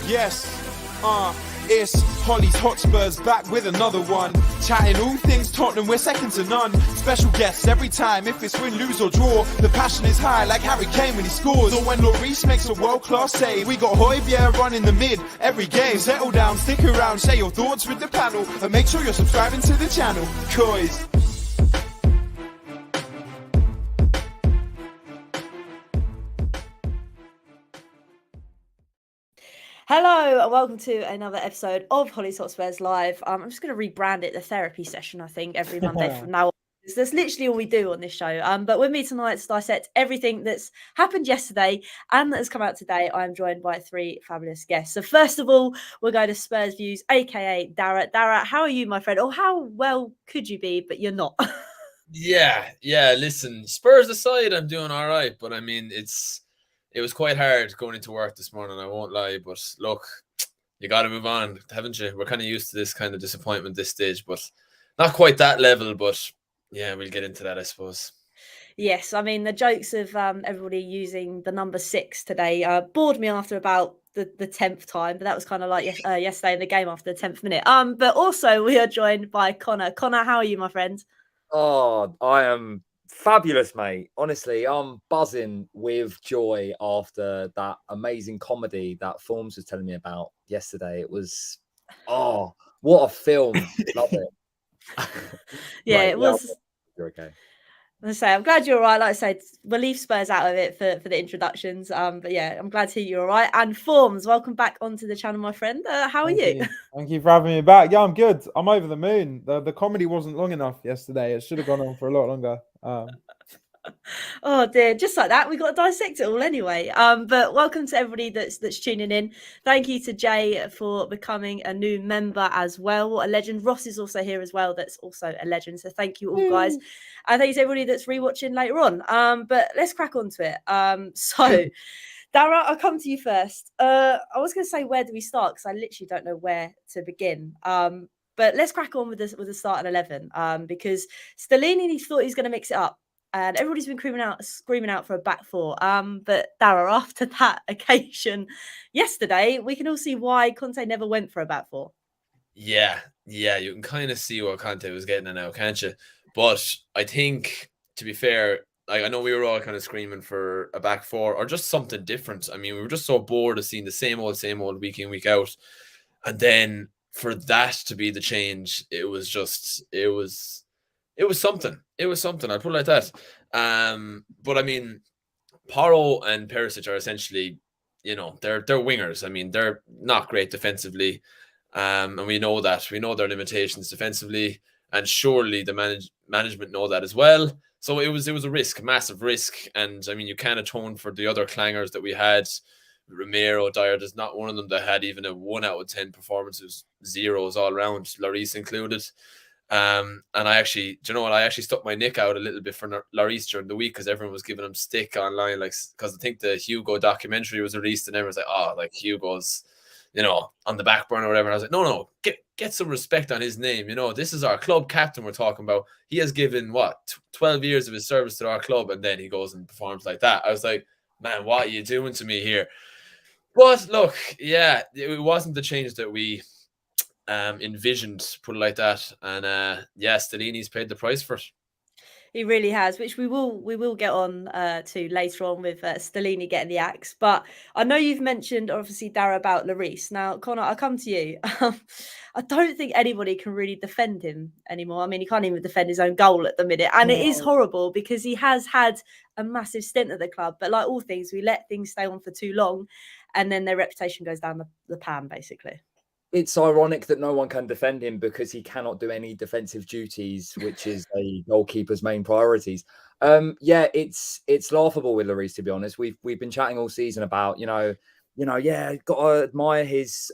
Yes, it's Hollie's Hotspurs back with another one. Chatting all things Tottenham, we're second to none. Special guests every time, if it's win, lose or draw. The passion is high like Harry Kane when he scores. Or when Lloris makes a world-class save. We got Hollie running the mid every game. Settle down, stick around, share your thoughts with the panel. And make sure you're subscribing to the channel. Coys. Hello and welcome to another episode of Hollie's Hotspurs Live. I'm just going to rebrand it the therapy session, I think, every Monday from now on. That's literally all we do on this show. But with me tonight to dissect everything that's happened yesterday and that has come out today, I'm joined by three fabulous guests. So first of all, we'll go to Spurs Views, aka Dara. Dara, how are you, my friend? Or how well could you be, but you're not? Yeah. Listen, Spurs aside, I'm doing all right. But I mean, it was quite hard going into work this morning, I won't lie. But look, you got to move on, haven't you? We're kind of used to this kind of disappointment this stage, but not quite that level. But yeah, we'll get into that, I suppose. Yes, I mean, the jokes of everybody using the number 6 today bored me after about the 10th time, but that was kind of like yesterday in the game after the 10th minute. But also we are joined by Connor. Connor, how are you, my friend? Oh, I am fabulous, mate. Honestly, I'm buzzing with joy after that amazing comedy that Formz was telling me about yesterday. It was, what a film. Love it. Yeah, it was. You're okay. I'm glad you're all right. Like I said, we'll leave Spurs out of it for the introductions. But yeah, I'm glad to hear you're all right. And Formz, welcome back onto the channel, my friend. How are you? Thank you for having me back. Yeah, I'm good. I'm over the moon. The comedy wasn't long enough yesterday. It should have gone on for a lot longer. Oh dear, just like that, we got to dissect it all anyway. But welcome to everybody that's tuning in. Thank you to Jay for becoming a new member as well. What a legend. Ross is also here as well. That's also a legend. So thank you all, guys. And thanks to everybody that's rewatching later on. But let's crack on to it. So Dara, I'll come to you first. I was going to say, where do we start? Because I literally don't know where to begin. But let's crack on with the starting 11. Because Stellini, he thought he was going to mix it up. And everybody's been screaming out for a back four. But Dara, after that occasion yesterday, we can all see why Conte never went for a back four. Yeah, you can kind of see what Conte was getting at now, can't you? But I think, to be fair, like, I know we were all kind of screaming for a back four or just something different. I mean, we were just so bored of seeing the same old week in, week out. And then for that to be the change, it was something. It was something. I'd put it like that. But I mean, Porro and Perisic are essentially, they're wingers. I mean, they're not great defensively. And we know that. We know their limitations defensively. And surely the management know that as well. So it was a risk, massive risk. And I mean, you can't atone for the other clangers that we had. Romero, Dyer, there's not one of them that had even a 1 out of 10 performance. It was zeros all around, Lloris included. And I actually stuck my neck out a little bit for Lloris during the week because everyone was giving him stick online, like, because I think the Hugo documentary was released and everyone was like, Hugo's, on the back burner or whatever. And I was like, no, get some respect on his name. This is our club captain we're talking about. He has given 12 years of his service to our club, and then he goes and performs like that. I was like, man, what are you doing to me here? But look, yeah, it wasn't the change that we envisioned, put it like that. And Stellini's paid the price for it. He really has, which we will get on to later on with Stellini getting the axe. But I know you've mentioned, obviously, Dara, about Lloris. Now, Connor, I'll come to you. I don't think anybody can really defend him anymore. I mean, he can't even defend his own goal at the minute. And it is horrible because he has had a massive stint at the club. But like all things, we let things stay on for too long and then their reputation goes down the pan, basically. It's ironic that no one can defend him because he cannot do any defensive duties, which is a goalkeeper's main priorities. It's laughable with Lloris, to be honest. We've been chatting all season about, got to admire his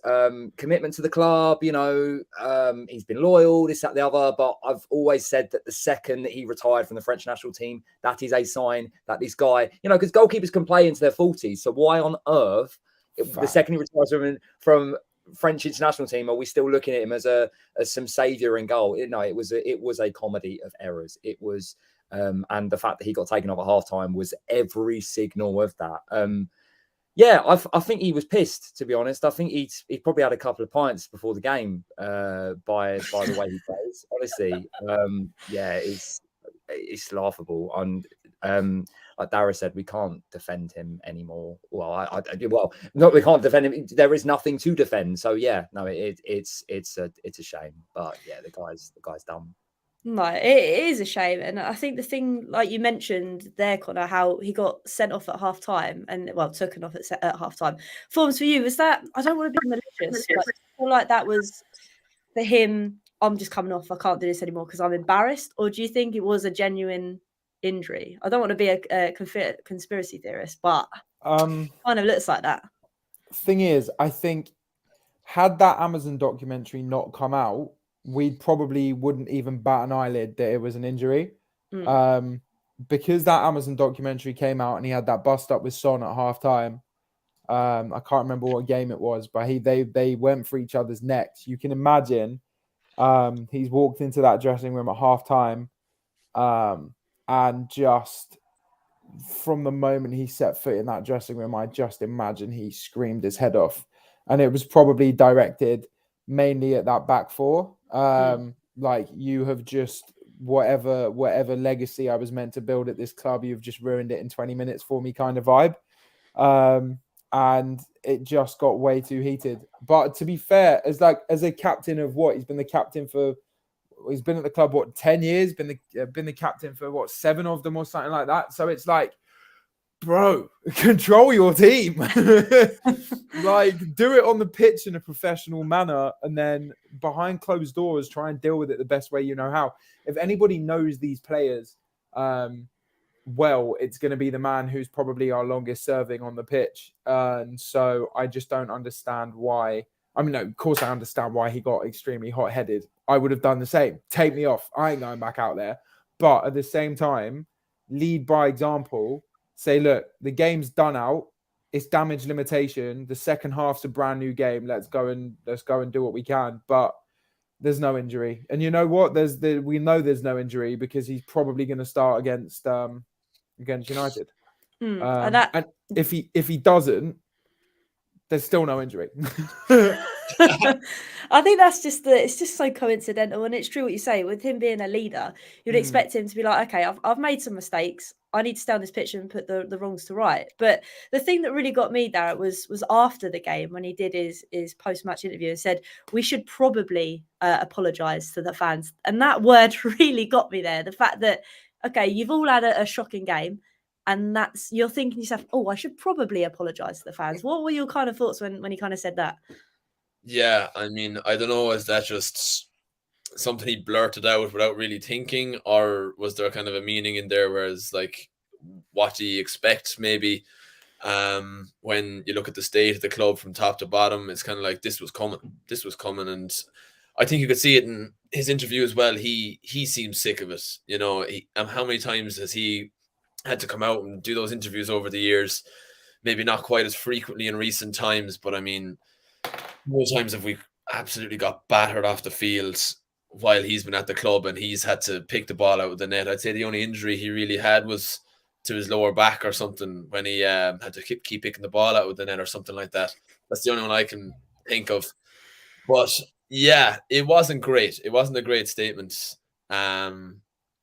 commitment to the club. He's been loyal, this, that, the other. But I've always said that the second that he retired from the French national team, that is a sign that this guy, because goalkeepers can play into their 40s. So why on earth, the second he retires from French international team, are we still looking at him as some saviour in goal? No, it was a comedy of errors. It was, and the fact that he got taken off at halftime was every signal of that. Yeah, I think he was pissed, to be honest. I think he probably had a couple of pints before the game by the way he plays. Honestly, yeah, it's laughable. And like Dara said, we can't defend him anymore. Well, well, not we can't defend him. There is nothing to defend. So yeah, no, it's a shame. But yeah, the guy's dumb. No, it is a shame. And I think the thing, like you mentioned there, Connor, how he got sent off at half time and, well, taken off at half time. Formz, for you, was that, I don't want to be malicious, but I feel like that was for him, I'm just coming off, I can't do this anymore because I'm embarrassed? Or do you think it was a genuine injury? I don't want to be a conspiracy theorist, but kind of looks like that. Thing is, I think had that Amazon documentary not come out, we probably wouldn't even bat an eyelid that it was an injury. Because that Amazon documentary came out and he had that bust up with Son at halftime. I can't remember what game it was, but they went for each other's necks. You can imagine he's walked into that dressing room at halftime, and just from the moment he set foot in that dressing room, I just imagine he screamed his head off. And it was probably directed mainly at that back four. Like, you have just whatever legacy I was meant to build at this club, you've just ruined it in 20 minutes for me kind of vibe. And it just got way too heated. But to be fair, as a captain of what, he's been the captain for, he's been at the club 10 years, been the captain for 7 of them or something like that. So it's like, bro, control your team. Like, do it on the pitch in a professional manner, and then behind closed doors, try and deal with it the best way you know how. If anybody knows these players well, it's going to be the man who's probably our longest serving on the pitch. And so I just don't understand why. I mean, no, of course I understand why he got extremely hot-headed. I would have done the same. Take me off. I ain't going back out there. But at the same time, lead by example. Say, look, the game's done out. It's damage limitation. The second half's a brand new game. Let's go and do what we can. But there's no injury. And you know what? We know there's no injury because he's probably going to start against United. And if he doesn't, there's still no injury. I think that's it's just so coincidental, and it's true what you say. With him being a leader, you'd expect him to be like, okay, I've made some mistakes. I need to stay on this pitch and put the wrongs to right. But the thing that really got me there was after the game when he did his post-match interview and said, we should probably apologise to the fans. And that word really got me there. The fact that, okay, you've all had a shocking game, and you're thinking to yourself, oh, I should probably apologise to the fans. What were your kind of thoughts when he kind of said that? Yeah, I mean, I don't know, is that just something he blurted out without really thinking, or was there kind of a meaning in there, whereas like, what do you expect maybe when you look at the state of the club from top to bottom? It's kind of like, this was coming, and I think you could see it in his interview as well. He seems sick of it, you know. How many times has he had to come out and do those interviews over the years? Maybe not quite as frequently in recent times, but I mean, most times have we absolutely got battered off the field while he's been at the club and he's had to pick the ball out of the net. I'd say the only injury he really had was to his lower back or something, when he had to keep picking the ball out of the net or something like that. That's the only one I can think of. But yeah, it wasn't great. It wasn't a great statement. And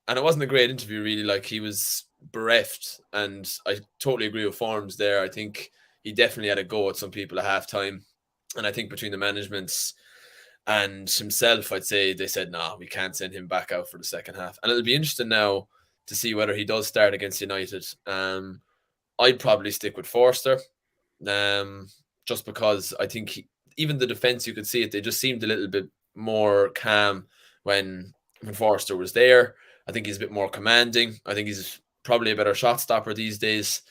it wasn't a great interview, really. Like, he was bereft, and I totally agree with Formz there. I think he definitely had a go at some people at halftime. And I think between the management and himself, I'd say they said, nah, we can't send him back out for the second half. And it'll be interesting now to see whether he does start against United. I'd probably stick with Forster, just because I think even the defence, you could see it, they just seemed a little bit more calm when Forster was there. I think he's a bit more commanding. I think he's probably a better shot stopper these days.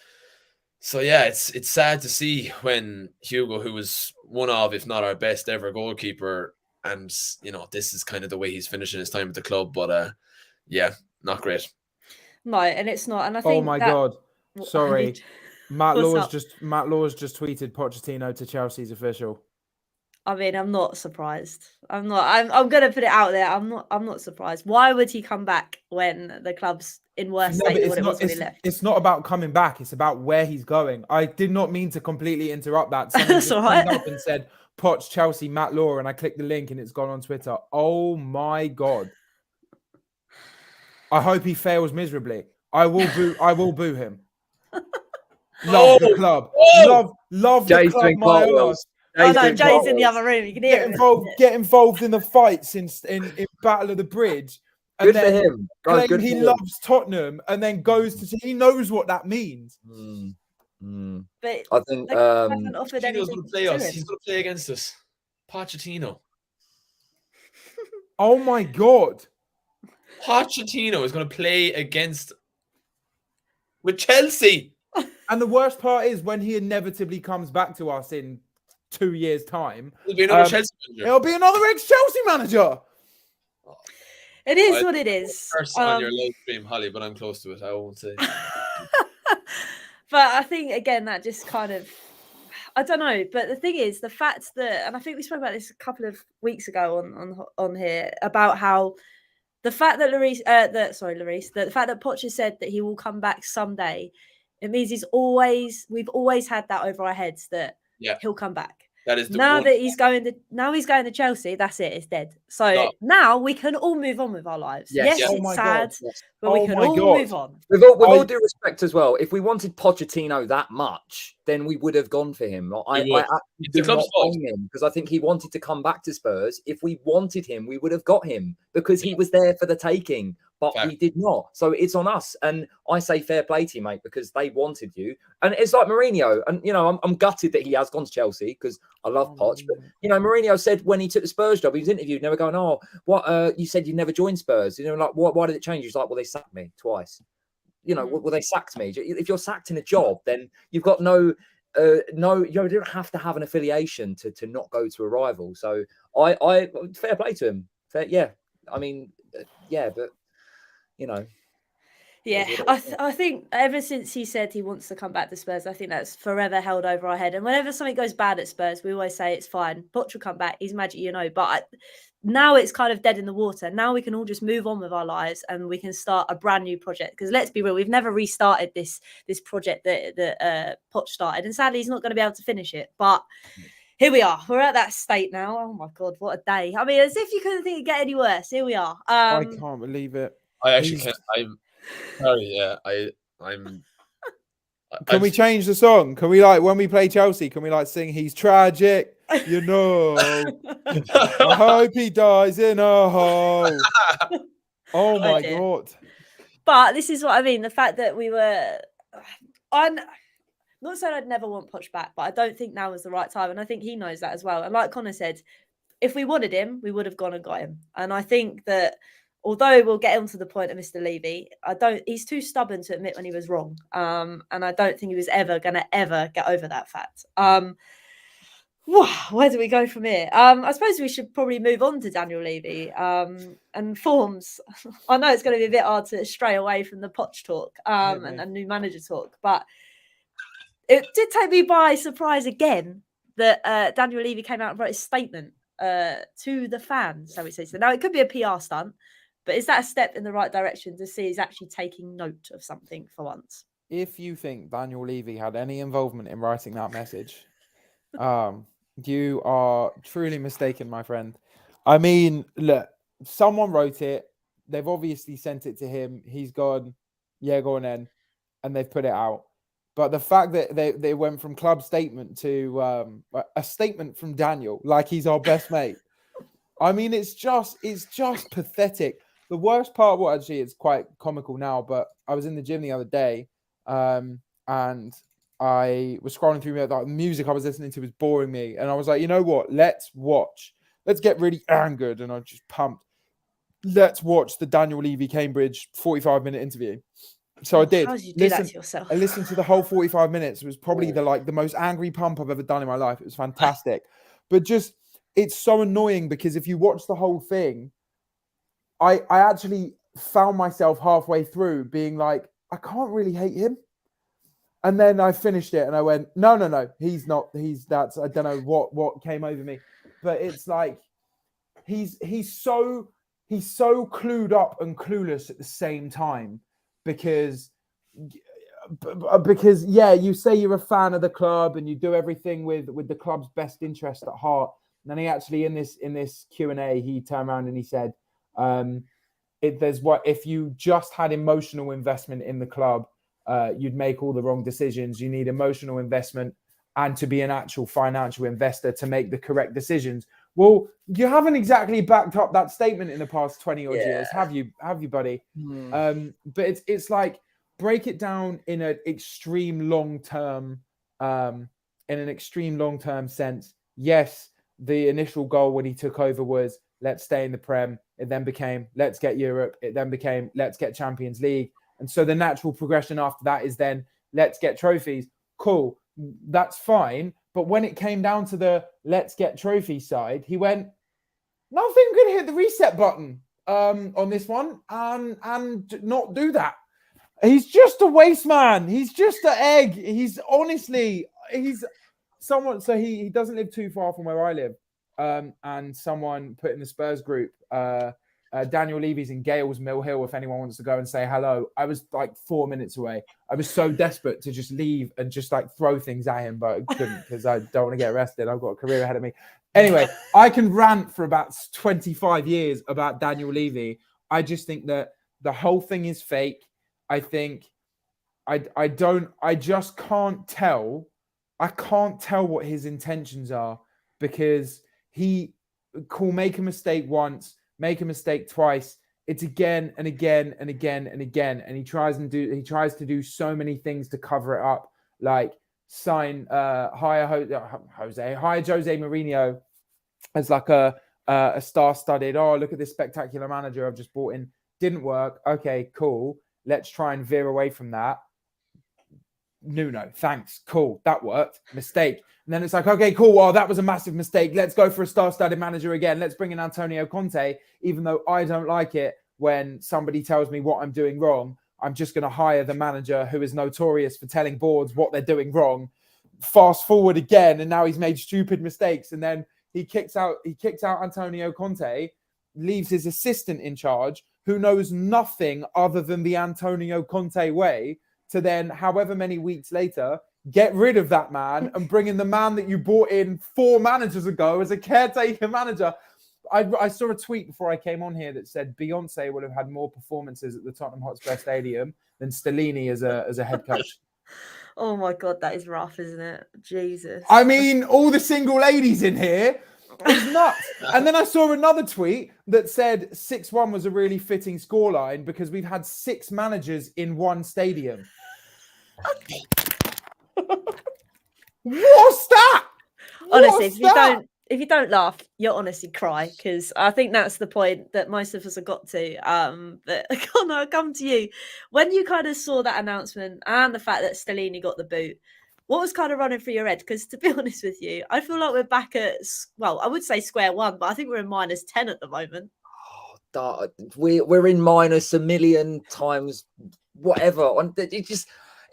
So yeah, it's sad to see when Hugo, who was one of, if not our best ever goalkeeper, and you know, this is kind of the way he's finishing his time at the club. But yeah, not great. No, and it's not. And I think, oh my god, sorry, Matt Law's up? just tweeted Pochettino to Chelsea's official. I mean, I'm not surprised. I'm going to put it out there. I'm not surprised. Why would he come back when the club's in worse No, state but than what it was when he left? it's not about coming back. It's about where he's going. I did not mean to completely interrupt that. Someone That's just all turned right. up and said, Poch, Chelsea, Matt Law, and I clicked the link and it's gone on Twitter. Oh my God. I hope he fails miserably. I will boo him. Love the club. Love the Jay's club, doing my cartwheels. arse. Oh no, doing Jay's in the cartwheels. other room. You can hear him. Get involved in the fights in Battle of the Bridge. And Good for then him. Guys, claim good he for him. loves Tottenham and then goes to he knows what that means. But I think haven't offered Pochettino's anything going to play to us. him. He's going to play against us. Pochettino. Oh my God. Pochettino is going to play against with Chelsea. And the worst part is when he inevitably comes back to us in 2 years' time, It'll be another Chelsea manager. it'll be another ex-Chelsea manager. It is what it is. Curse on your live stream, Hollie, but I'm close to it. I won't say. But I think again that just kind of, I don't know. But the thing is, the fact that, and I think we spoke about this a couple of weeks ago on here about how the fact that the fact that Poch has said that he will come back someday, it means we've always had that over our heads that he'll come back. That is now he's going to Chelsea. That's it. It's dead. So now we can all move on with our lives. Yes, it's sad, but we can all move on. With all due respect as well, if we wanted Pochettino that much, then we would have gone for him. I did not blame him because I think he wanted to come back to Spurs. If we wanted him, we would have got him because he was there for the taking. But he did not. So it's on us. And I say fair play to you, mate, because they wanted you. And it's like Mourinho. And, you know, I'm gutted that he has gone to Chelsea because I love Poch. But, you know, Mourinho said when he took the Spurs job, he was interviewed, never going, oh, what, you said you never joined Spurs. You know, like, why did it change? He's like, well, they sacked me twice. You know, well, they sacked me. If you're sacked in a job, then you've got you don't have to have an affiliation to not go to a rival. So I fair play to him. But, you know. Yeah, I think ever since he said he wants to come back to Spurs, I think that's forever held over our head. And whenever something goes bad at Spurs, we always say it's fine. Poch will come back. He's magic, you know. But now it's kind of dead in the water. Now we can all just move on with our lives and we can start a brand new project. Because let's be real, we've never restarted this project that Poch started. And sadly, he's not going to be able to finish it. But here we are. We're at that state now. Oh, my God, what a day. I mean, as if you couldn't think it'd get any worse. Here we are. I can't believe it. I actually can't. I'm sorry. Yeah, I'm. Can we change the song? Can we when we play Chelsea? Can we sing "He's tragic"? You know. I hope he dies in a hole. Oh my God! But this is what I mean. The fact that we were, I'm not saying I'd never want Poch back, but I don't think now is the right time, and I think he knows that as well. And like Connor said, if we wanted him, we would have gone and got him. And I think that. Although we'll get on to the point of Mr. Levy, he's too stubborn to admit when he was wrong. And I don't think he was ever going to get over that fact. Where do we go from here? I suppose we should probably move on to Daniel Levy and Formz. I know it's going to be a bit hard to stray away from the Poch talk and new manager talk, but it did take me by surprise again that Daniel Levy came out and wrote a statement to the fans, so we say. So now it could be a PR stunt. But is that a step in the right direction to see he's actually taking note of something for once? If you think Daniel Levy had any involvement in writing that message, you are truly mistaken, my friend. I mean, look, someone wrote it. They've obviously sent it to him. He's gone, yeah, go on then. And they've put it out. But the fact that they went from club statement to a statement from Daniel, like he's our best mate. I mean, it's just pathetic. The worst part, well, actually, it's quite comical now, but I was in the gym the other day and I was scrolling through the music I was listening to was boring me. And I was like, you know what? Let's watch. Let's get really angered. And I just pumped. Let's watch the Daniel Levy Cambridge 45-minute interview. So I did. How did you do that to yourself? I listened to the whole 45 minutes. It was probably the most angry pump I've ever done in my life. It was fantastic. But just, it's so annoying because if you watch the whole thing, I actually found myself halfway through being like, I can't really hate him. And then I finished it and I went, no, he's not. I don't know what came over me. but it's like he's so clued up and clueless at the same time because yeah, you say you're a fan of the club and you do everything with the club's best interest at heart. And then he actually in this Q&A he turned around and he said, if you just had emotional investment in the club, you'd make all the wrong decisions. You need emotional investment and to be an actual financial investor to make the correct decisions. Well, you haven't exactly backed up that statement in the past 20 odd years, have you, buddy? But it's like, break it down in an extreme long-term sense. Yes, the initial goal when he took over was let's stay in the Prem. It then became let's get Europe. It then became let's get Champions League. And so the natural progression after that is then let's get trophies. Cool, that's fine. But when it came down to the let's get trophy side, he went, nothing could hit the reset button on this one and not do that. He's just a waste man. He's just an egg. He's someone. So he doesn't live too far from where I live. And someone put in the Spurs group, Daniel Levy's in Gales Mill Hill. If anyone wants to go and say hello, I was like 4 minutes away. I was so desperate to just leave and just like throw things at him, but I couldn't because I don't want to get arrested. I've got a career ahead of me. Anyway, I can rant for about 25 years about Daniel Levy. I just think that the whole thing is fake. I think I just can't tell. I can't tell what his intentions are because he will make a mistake once, make a mistake twice. It's again and again and again and again. And he tries to do so many things to cover it up, like hire Jose Mourinho as like a star-studded, oh, look at this spectacular manager I've just brought in. Didn't work. Okay, cool. Let's try and veer away from that. Nuno, thanks. Cool. That worked. Mistake. And then it's like, okay, cool. Well, that was a massive mistake. Let's go for a star-studded manager again. Let's bring in Antonio Conte, even though I don't like it when somebody tells me what I'm doing wrong. I'm just going to hire the manager who is notorious for telling boards what they're doing wrong. Fast forward again, and now he's made stupid mistakes. And then he kicks out Antonio Conte, leaves his assistant in charge, who knows nothing other than the Antonio Conte way, to then, however many weeks later, get rid of that man and bring in the man that you brought in 4 managers ago as a caretaker manager. I saw a tweet before I came on here that said Beyonce would have had more performances at the Tottenham Hotspur Stadium than Stellini as a head coach. Oh my God, that is rough, isn't it? Jesus. I mean, all the single ladies in here. It's nuts. And then I saw another tweet that said 6-1 was a really fitting scoreline because we've had 6 managers in one stadium. What's that? Honestly, if you don't laugh, you'll honestly cry because I think that's the point that most of us have got to. But Connor, I'll come to you. When you kind of saw that announcement and the fact that Stellini got the boot, what was kind of running through your head? Because to be honest with you, I feel like we're back at, well, I would say square one, but I think we're in -10 at the moment. Oh, we're in minus a million times whatever.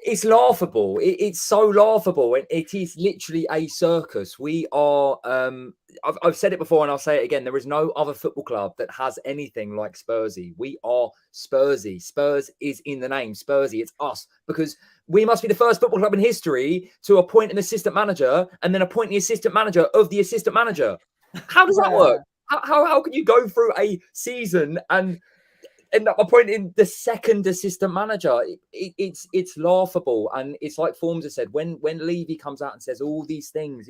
It's laughable. It's so laughable. And it is literally a circus. We are, I've said it before and I'll say it again. There is no other football club that has anything like Spursy. We are Spursy. Spurs is in the name. Spursy. It's us because we must be the first football club in history to appoint an assistant manager and then appoint the assistant manager of the assistant manager. How does that work? How can you go through a season and end up appointing the second assistant manager? It's laughable. And it's like Formz has said, when Levy comes out and says all these things,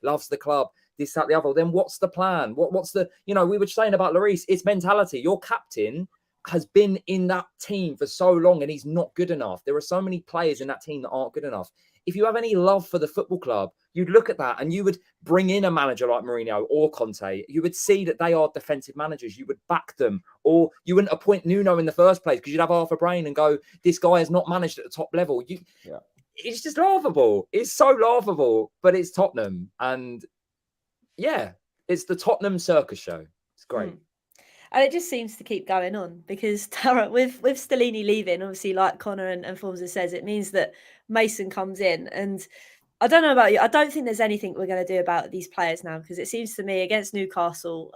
loves the club, this, that, the other, then what's the plan? What's the, we were saying about Lloris, it's mentality. Your captain has been in that team for so long and he's not good enough. There are so many players in that team that aren't good enough. If you have any love for the football club, you'd look at that and you would bring in a manager like Mourinho or Conte. You would see that they are defensive managers. You would back them, or you wouldn't appoint Nuno in the first place because you'd have half a brain and go, this guy is not managed at the top level. It's just laughable. It's so laughable, but it's Tottenham. And yeah, it's the Tottenham circus show. It's great. And it just seems to keep going on because Tara, with Stellini leaving, obviously, like Connor and Formz says, it means that Mason comes in. And I don't know about you. I don't think there's anything we're going to do about these players now, because it seems to me against Newcastle,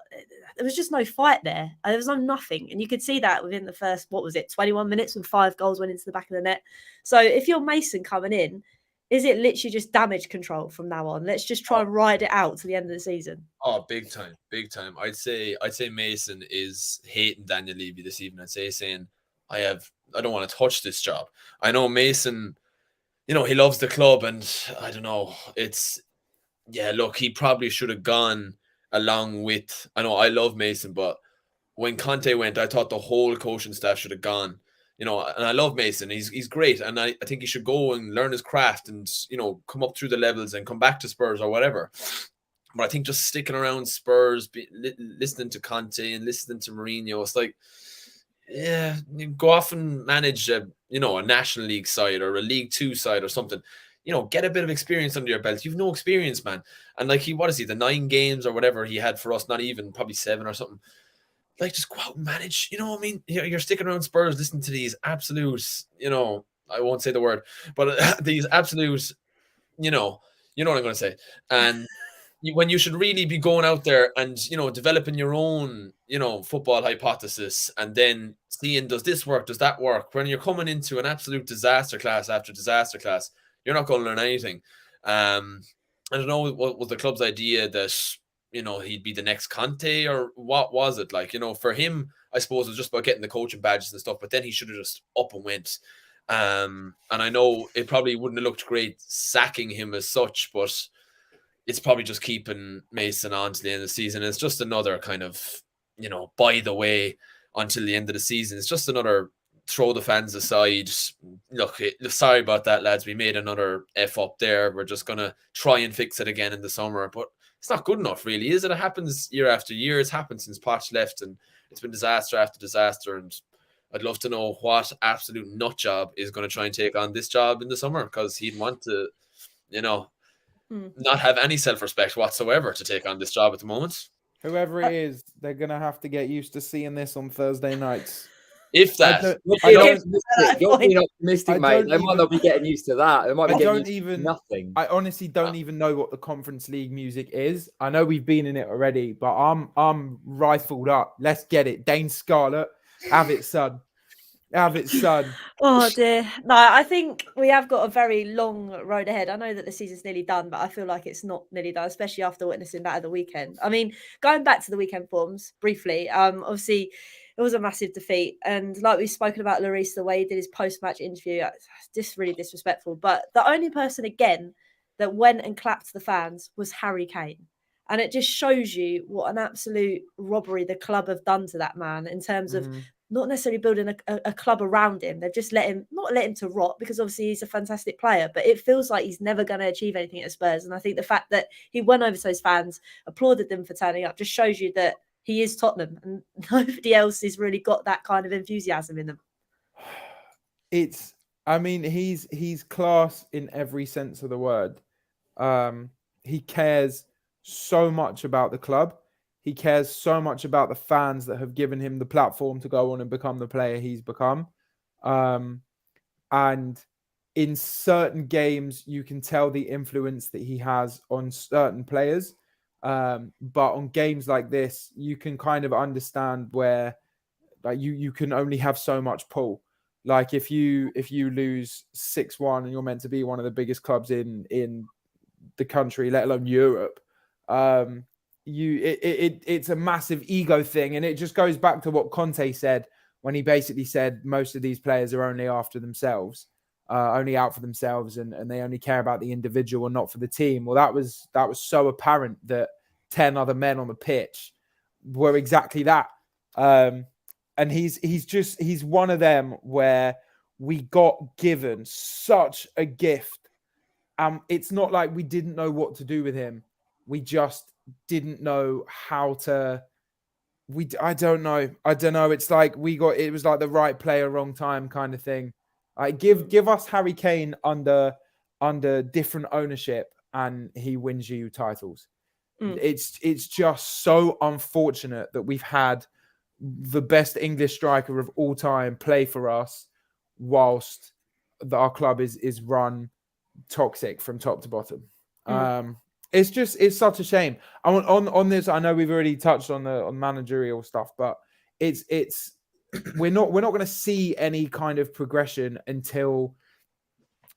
there was just no fight there. There was no nothing. And you could see that within the first, 21 minutes when 5 goals went into the back of the net. So if you're Mason coming in, is it literally just damage control from now on? Let's just try and ride it out to the end of the season. Oh, big time. I'd say Mason is hating Daniel Levy this evening. I'd say saying, I don't want to touch this job. I know Mason, he loves the club, and I don't know. Look, he probably should have gone along with. I know I love Mason, but when Conte went, I thought the whole coaching staff should have gone. And I love Mason. He's great, and I think he should go and learn his craft and come up through the levels and come back to Spurs or whatever. But I think just sticking around Spurs, listening to Conte and listening to Mourinho, it's like, yeah, you go off and manage a National League side or a League 2 side or something. Get a bit of experience under your belt. You've no experience, man. And like the 9 games or whatever he had for us, not even, probably 7 or something. Like, just go out and manage. You know what I mean? You're sticking around Spurs, listening to these absolute, I won't say the word, but these absolute, you know what I'm going to say. And when you should really be going out there and, developing your own, football hypothesis, and then seeing, does this work? Does that work? When you're coming into an absolute disaster class after disaster class, you're not going to learn anything. I don't know what was the club's idea that, he'd be the next Conte, or what was it? Like, for him, I suppose it was just about getting the coaching badges and stuff, but then he should have just up and went. And I know it probably wouldn't have looked great sacking him as such, but it's probably just keeping Mason on to the end of the season. It's just another kind of, by the way, until the end of the season. It's just another throw the fans aside. Look, sorry about that, lads. We made another F up there. We're just going to try and fix it again in the summer. But it's not good enough, really, is it? It happens year after year. It's happened since Poch left, and it's been disaster after disaster. And I'd love to know what absolute nut job is going to try and take on this job in the summer, because he'd want to, not have any self-respect whatsoever to take on this job at the moment. Whoever it is, they're going to have to get used to seeing this on Thursday nights. If that. You're being optimistic, mate. They might not be getting used to that. They might be getting used to nothing. I honestly don't even know what the Conference League music is. I know we've been in it already, but I'm rifled up. Let's get it. Dane Scarlett, have it, son. Have it, son. Oh dear. No, I think we have got a very long road ahead. I know that the season's nearly done, but I feel like it's not nearly done, especially after witnessing that at the weekend. I mean, going back to the weekend forms briefly, obviously it was a massive defeat. And like we've spoken about Lloris, the way he did his post-match interview, just really disrespectful. But the only person, again, that went and clapped the fans was Harry Kane. And it just shows you what an absolute robbery the club have done to that man in terms of not necessarily building a club around him. They've just not let him to rot, because obviously he's a fantastic player, but it feels like he's never going to achieve anything at Spurs. And I think the fact that he went over to those fans, applauded them for turning up, just shows you that he is Tottenham, and nobody else has really got that kind of enthusiasm in them. He's class in every sense of the word. He cares so much about the club. He cares so much about the fans that have given him the platform to go on and become the player he's become. And in certain games, you can tell the influence that he has on certain players. But on games like this, you can kind of understand where you can only have so much pull. Like if you lose 6-1 and you're meant to be one of the biggest clubs in the country, let alone Europe, it's a massive ego thing. And it just goes back to what Conte said when he basically said most of these players are only after themselves, only out for themselves, and they only care about the individual and not for the team. Well, that was so apparent that 10 other men on the pitch were exactly that. And he's one of them where we got given such a gift. It's not like we didn't know what to do with him. We just didn't know how to. I don't know. It's like it was like the right player, wrong time kind of thing. Give us Harry Kane under different ownership, and he wins you titles. It's just so unfortunate that we've had the best English striker of all time play for us whilst our club is run toxic from top to bottom. It's such a shame. On this, I know we've already touched on managerial stuff, but it's we're not going to see any kind of progression until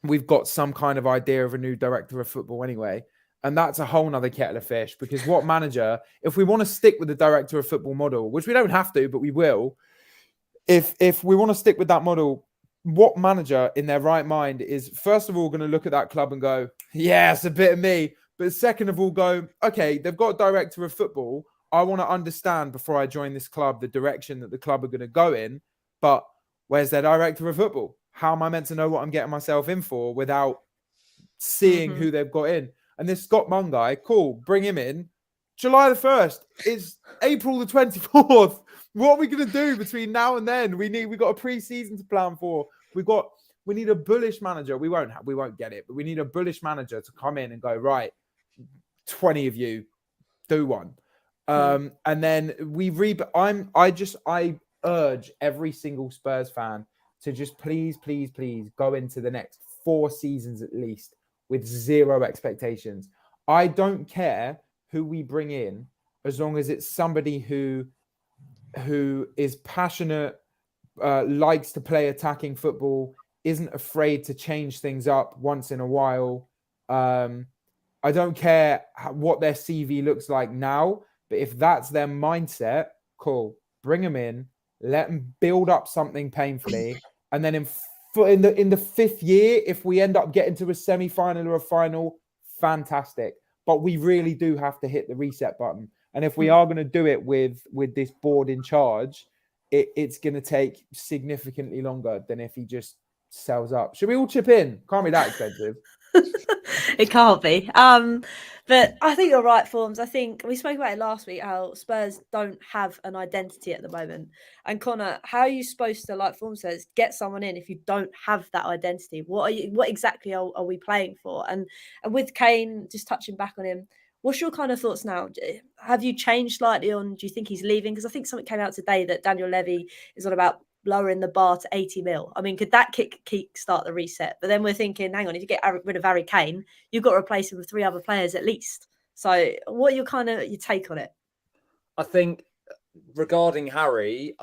we've got some kind of idea of a new director of football anyway. And that's a whole nother kettle of fish, because what manager, if we want to stick with the director of football model, which we don't have to, but we will, if we want to stick with that model, what manager in their right mind is, first of all, going to look at that club and go, yeah, it's a bit of me. But second of all, go, okay, they've got a director of football. I want to understand before I join this club the direction that the club are going to go in. But where's their director of football? How am I meant to know what I'm getting myself in for without seeing who they've got in? And this Scott Munn guy, cool, bring him in. July the 1st is April the 24th. What are we going to do between now and then? We got a pre-season to plan for. We need a bullish manager. We won't get it, but we need a bullish manager to come in and go, right, 20 of you, do one. And then I urge every single Spurs fan to just please go into the next 4 seasons at least with zero expectations. I don't care who we bring in, as long as it's somebody who is passionate, likes to play attacking football, isn't afraid to change things up once in a while. I don't care what their CV looks like now, but if that's their mindset, cool. Bring them in, let them build up something painfully, and then in the 5th year, if we end up getting to a semi-final or a final, fantastic. But we really do have to hit the reset button. And if we are going to do it with this board in charge, it's going to take significantly longer than if he just sells up. Should we all chip in? Can't be that expensive. It can't be. But I think you're right, Formz. I think we spoke about it last week, how Spurs don't have an identity at the moment. And Connor, how are you supposed to, like Formz says, get someone in if you don't have that identity? What exactly are we playing for? And with Kane, just touching back on him, what's your kind of thoughts now? Have you changed slightly on, do you think he's leaving? Because I think something came out today that Daniel Levy is on about lowering the bar to 80 mil. I mean, could that kick start the reset? But then we're thinking, hang on, if you get rid of Harry Kane, you've got to replace him with 3 other players at least. So what are your take on it? I think regarding Harry,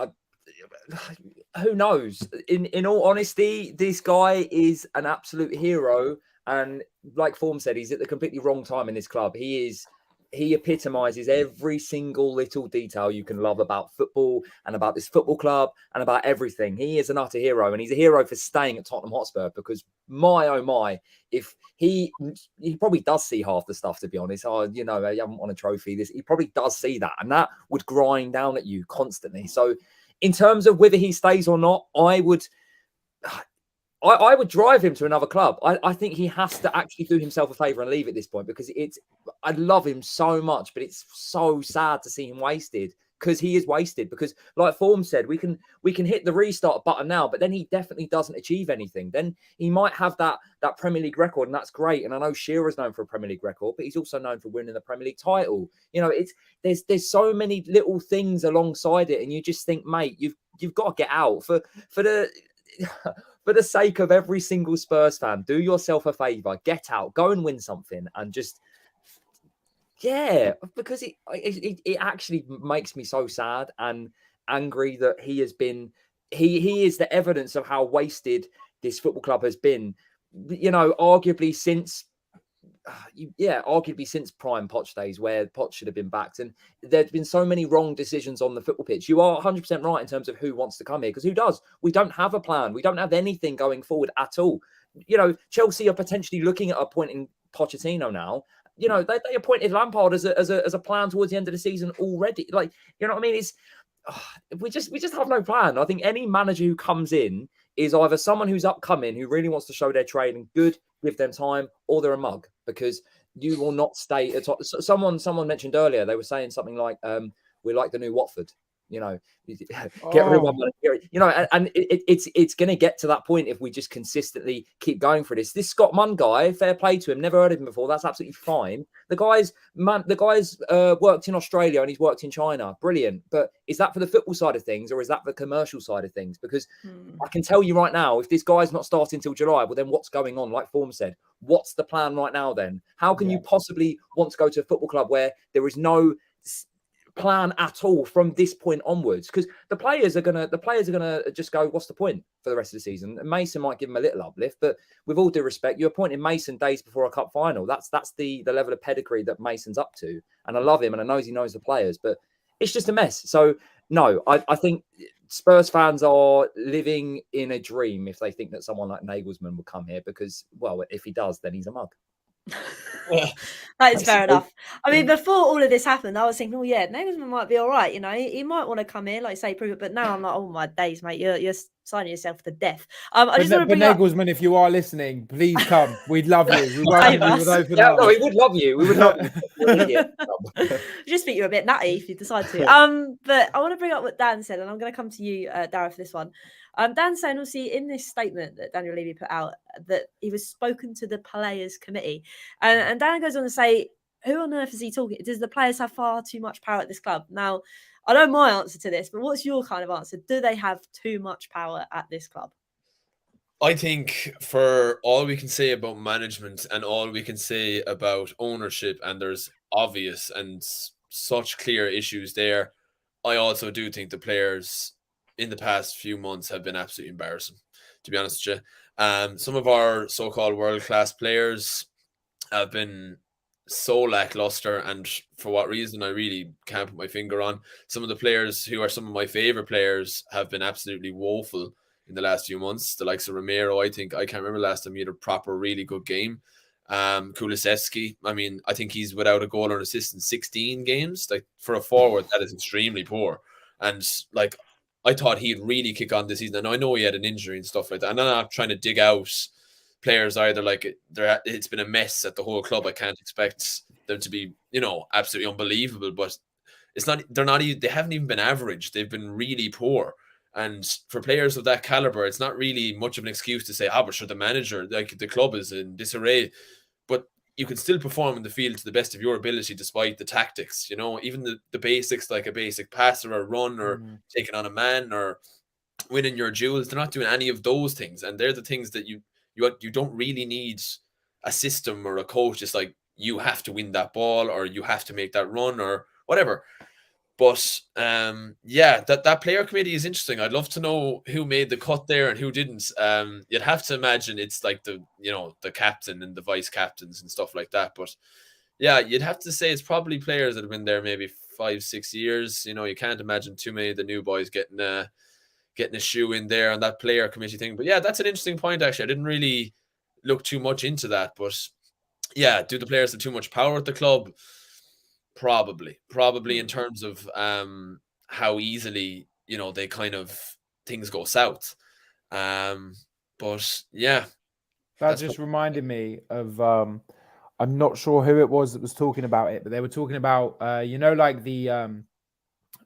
who knows? In all honesty, this guy is an absolute hero. And like Formz said, he's at the completely wrong time in this club. He epitomizes every single little detail you can love about football and about this football club and about everything. He is an utter hero, and he's a hero for staying at Tottenham Hotspur, because my, oh my, if he probably does see half the stuff, to be honest. Oh, you haven't won a trophy. He probably does see that, and that would grind down at you constantly. So in terms of whether he stays or not, I would drive him to another club. I think he has to actually do himself a favour and leave at this point, because I love him so much, but it's so sad to see him wasted, because he is wasted. Because like Formz said, we can hit the restart button now, but then he definitely doesn't achieve anything. Then he might have that Premier League record, and that's great. And I know Shearer's known for a Premier League record, but he's also known for winning the Premier League title. There's so many little things alongside it, and you just think, mate, you've got to get out for the sake of every single Spurs fan. Do yourself a favour, get out, go and win something, and just, yeah, because it actually makes me so sad and angry that he is the evidence of how wasted this football club has been. Arguably since prime Poch days, where Poch should have been backed. And there's been so many wrong decisions on the football pitch. You are 100% right in terms of who wants to come here, because who does? We don't have a plan. We don't have anything going forward at all. Chelsea are potentially looking at appointing Pochettino now. They appointed Lampard as a plan towards the end of the season already. Like, you know what I mean? We just have no plan. I think any manager who comes in is either someone who's upcoming, who really wants to show their trade and good, give them time, or they're a mug, because you will not stay at top. Someone mentioned earlier, they were saying something like, we're like the new Watford. You know, get rid of my money. You know, and it's going to get to that point if we just consistently keep going for this. This Scott Munn guy, fair play to him. Never heard of him before. That's absolutely fine. The guy's worked in Australia and he's worked in China. Brilliant. But is that for the football side of things or is that the commercial side of things? Because I can tell you right now, if this guy's not starting till July, well, then what's going on? Like Formz said, what's the plan right now then? How can you possibly want to go to a football club where there is no plan at all from this point onwards? Because the players are gonna just go, what's the point for the rest of the season? And Mason might give him a little uplift, but with all due respect, you're appointing Mason days before a cup final. That's the level of pedigree that Mason's up to, and I love him and I know he knows the players, but it's just a mess. So no, I think Spurs fans are living in a dream if they think that someone like Nagelsmann will come here, because, well, if he does, then he's a mug. That is fair enough. I mean, before all of this happened, I was thinking, oh yeah, Nagelsmann might be all right. You know, he might want to come here, like say, prove it. But now I'm like, oh my days, mate, you're signing yourself to death. I just want to bring Nagelsmann, if you are listening, please come. We'd love you. We welcome you with open arms. No, we would love you. We would love you. Just think you're a bit nutty if you decide to. But I want to bring up what Dan said, and I'm going to come to you, Darren, for this one. Dan's saying, obviously, in this statement that Daniel Levy put out, that he was spoken to the players' committee. And Dan goes on to say, who on earth is he talking? Does the players have far too much power at this club? Now, I know my answer to this, but what's your kind of answer? Do they have too much power at this club? I think for all we can say about management and all we can say about ownership, and there's obvious and such clear issues there, I also do think the players in the past few months have been absolutely embarrassing, to be honest with you. Some of our so-called world-class players have been so lackluster, and for what reason I really can't put my finger on. Some of the players who are some of my favorite players have been absolutely woeful in the last few months. The likes of Romero, I can't remember last time he had a proper really good game. Kulusevski, I mean, I think he's without a goal or an assist in 16 games. Like, for a forward, that is extremely poor. And like, I thought he'd really kick on this season. And I know he had an injury and stuff like that. And I'm not trying to dig out players either. Like, it's been a mess at the whole club. I can't expect them to be, absolutely unbelievable. But they haven't even been average. They've been really poor. And for players of that caliber, it's not really much of an excuse to say, but sure, the manager, like the club is in disarray. But you can still perform in the field to the best of your ability despite the tactics, even the basics, like a basic pass or a run or taking on a man or winning your duels. They're not doing any of those things. And they're the things that you don't really need a system or a coach. It's like, you have to win that ball or you have to make that run or whatever. But that player committee is interesting. I'd love to know who made the cut there and who didn't. You'd have to imagine it's like the captain and the vice captains and stuff like that. But yeah, you'd have to say it's probably players that have been there maybe 5-6 years. You can't imagine too many of the new boys getting a shoe in there on that player committee thing. But yeah, that's an interesting point, actually. I didn't really look too much into that. But yeah, do the players have too much power at the club? Probably in terms of how easily they kind of things go south. But yeah, that just reminded me of I'm not sure who it was that was talking about it, but they were talking about like the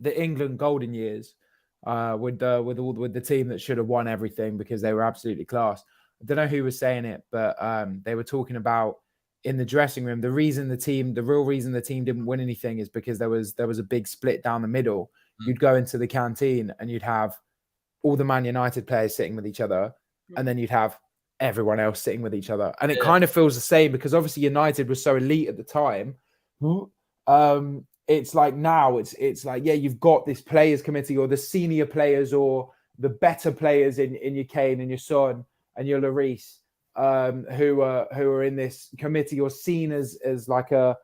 England golden years with the team that should have won everything because they were absolutely class. I don't know who was saying it, but they were talking about in the dressing room, the real reason the team didn't win anything is because there was a big split down the middle. You'd go into the canteen and you'd have all the Man United players sitting with each other, and then you'd have everyone else sitting with each other. And it kind of feels the same because obviously United was so elite at the time. It's like now it's like, you've got this players committee or the senior players or the better players in your Kane and your Son and your Lloris. Who are in this committee or seen as a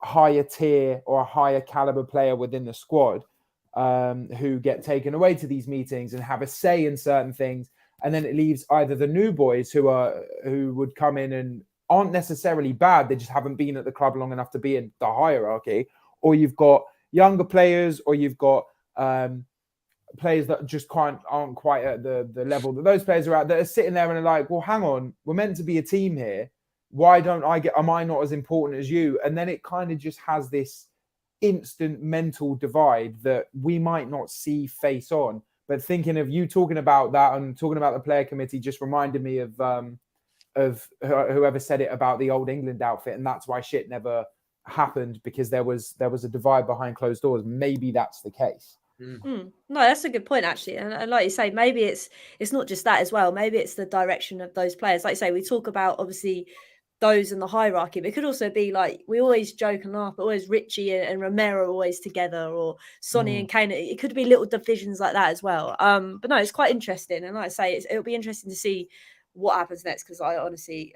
higher tier or a higher caliber player within the squad, who get taken away to these meetings and have a say in certain things, and then it leaves either the new boys who would come in and aren't necessarily bad, they just haven't been at the club long enough to be in the hierarchy, or you've got younger players, or you've got players that just aren't quite at the level that those players are at, that are sitting there and are like, well, hang on, we're meant to be a team here. Why don't am I not as important as you? And then it kind of just has this instant mental divide that we might not see face on. But thinking of you talking about that and talking about the player committee just reminded me of whoever said it about the old England outfit, and that's why shit never happened, because there was a divide behind closed doors. Maybe that's the case. No, that's a good point, actually. And like you say, maybe it's not just that as well. Maybe it's the direction of those players. Like you say, we talk about obviously those in the hierarchy, but it could also be like, we always joke and laugh, but always Richie and Romero always together, or Sonny and Kane. It could be little divisions like that as well. But no, it's quite interesting. And like I say, it'll be interesting to see what happens next, because I honestly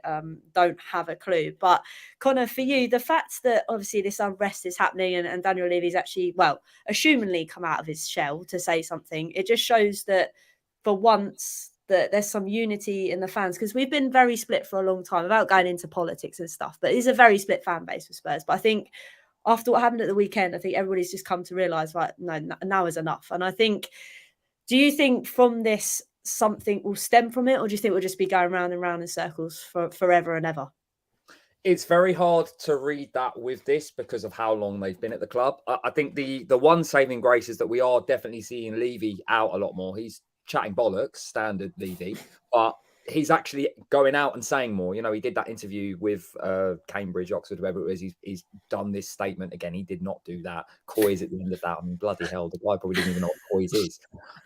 don't have a clue. But Connor, for you, the fact that obviously this unrest is happening and Daniel Levy's actually, well, assumingly come out of his shell to say something, it just shows that for once that there's some unity in the fans, because we've been very split for a long time without going into politics and stuff. But it's a very split fan base for Spurs. But I think after what happened at the weekend, I think everybody's just come to realise, right, no, now is enough. And I think, do you think from this something will stem from it, or do you think we'll just be going round and round in circles for forever and ever? It's very hard to read that with this because of how long they've been at the club. I think the one saving grace is that we are definitely seeing Levy out a lot more. He's chatting bollocks, standard Levy, but he's actually going out and saying more. You know, he did that interview with Cambridge, Oxford, whoever it was. He's done this statement again. He did not do that. Coy's at the end of that. I mean, bloody hell, the guy probably didn't even know what Coy's is.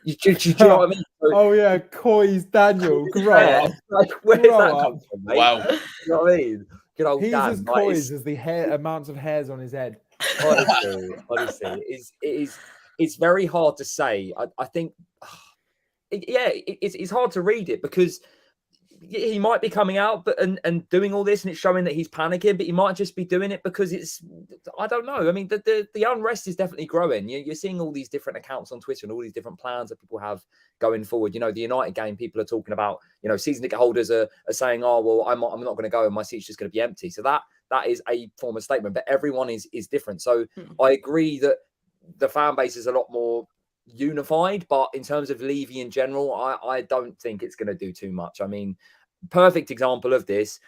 Do you know what I mean? So, oh yeah, Coy's Daniel. Grow up. Like, where's that come from, mate? Wow. You know what I mean? Good old He's Dan. as Like, Coy's as the amounts of hairs on his head. Honestly, it's very hard to say. I think, it's hard to read it because he might be coming out and doing all this, and it's showing that he's panicking, but he might just be doing it because I don't know. I mean, the unrest is definitely growing. You're seeing all these different accounts on Twitter and all these different plans that people have going forward. You know, the United game, people are talking about, you know, season ticket holders are saying, oh, well, I'm not going to go and my seat's just going to be empty. So that is a form of statement, but everyone is different. So I agree that the fan base is a lot more unified, but in terms of Levy in general, I don't think it's going to do too much. I mean, perfect example of this,